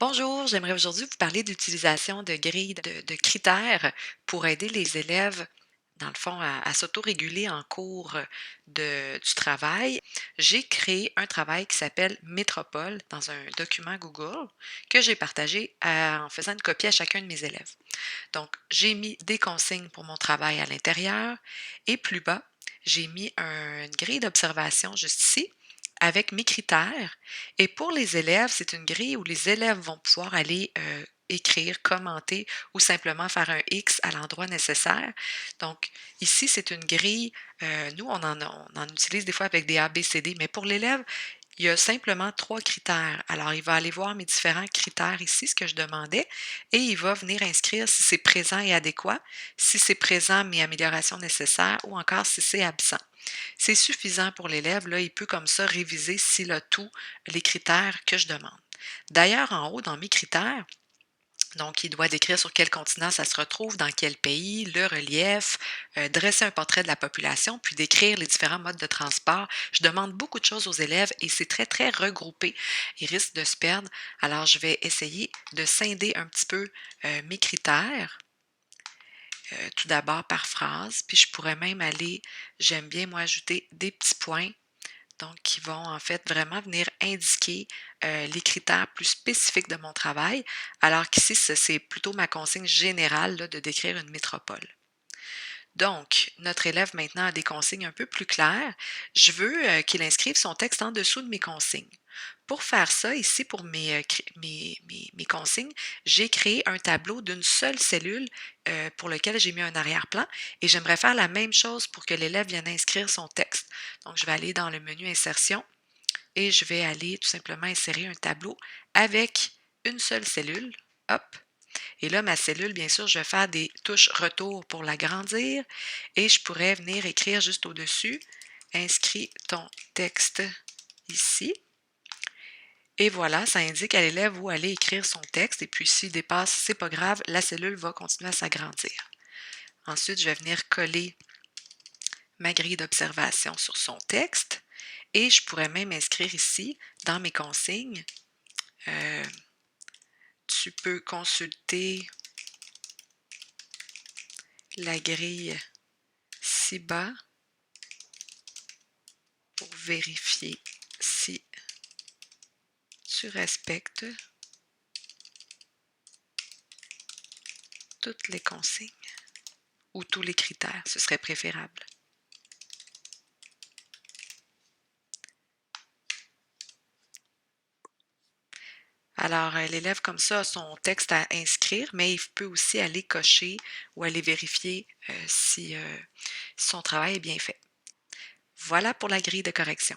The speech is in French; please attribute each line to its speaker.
Speaker 1: Bonjour, j'aimerais aujourd'hui vous parler d'utilisation de grilles de critères pour aider les élèves, dans le fond, à s'autoréguler en cours du travail. J'ai créé un travail qui s'appelle Métropole dans un document Google que j'ai partagé en faisant une copie à chacun de mes élèves. Donc, j'ai mis des consignes pour mon travail à l'intérieur et plus bas, j'ai mis une grille d'observation juste ici avec mes critères. Et pour les élèves, c'est une grille où les élèves vont pouvoir aller écrire, commenter ou simplement faire un X à l'endroit nécessaire. Donc, ici, c'est une grille. Nous, on en utilise des fois avec des A, B, C, D, mais pour l'élève, il y a simplement 3 critères. Alors, il va aller voir mes différents critères ici, ce que je demandais, et il va venir inscrire si c'est présent et adéquat, si c'est présent mais amélioration nécessaire ou encore si c'est absent. C'est suffisant pour l'élève, là, il peut comme ça réviser s'il a tous les critères que je demande. D'ailleurs, en haut, dans mes critères, donc, il doit décrire sur quel continent ça se retrouve, dans quel pays, le relief, dresser un portrait de la population, puis décrire les différents modes de transport. Je demande beaucoup de choses aux élèves et c'est très, très regroupé. Ils risquent de se perdre. Alors, je vais essayer de scinder un petit peu mes critères, tout d'abord par phrase, puis je pourrais même aller, j'aime bien moi ajouter des petits points donc qui vont en fait vraiment venir indiquer les critères plus spécifiques de mon travail, alors qu'ici, c'est plutôt ma consigne générale là, de décrire une métropole. Donc, notre élève maintenant a des consignes un peu plus claires. Je veux qu'il inscrive son texte en dessous de mes consignes. Pour faire ça, ici, pour mes consignes, j'ai créé un tableau d'une seule cellule pour lequel j'ai mis un arrière-plan et j'aimerais faire la même chose pour que l'élève vienne inscrire son texte. Donc, je vais aller dans le menu Insertion et je vais aller tout simplement insérer un tableau avec une seule cellule. Hop! Et là, ma cellule, bien sûr, je vais faire des touches retour pour l'agrandir et je pourrais venir écrire juste au-dessus, inscris ton texte ici. Et voilà, ça indique à l'élève où aller écrire son texte et puis s'il dépasse, c'est pas grave, la cellule va continuer à s'agrandir. Ensuite, je vais venir coller ma grille d'observation sur son texte et je pourrais même inscrire ici, dans mes consignes, euh, tu peux consulter la grille ci-bas pour vérifier si tu respectes toutes les consignes ou tous les critères, ce serait préférable. Alors, l'élève comme ça a son texte à inscrire, mais il peut aussi aller cocher ou aller vérifier si son travail est bien fait. Voilà pour la grille de correction.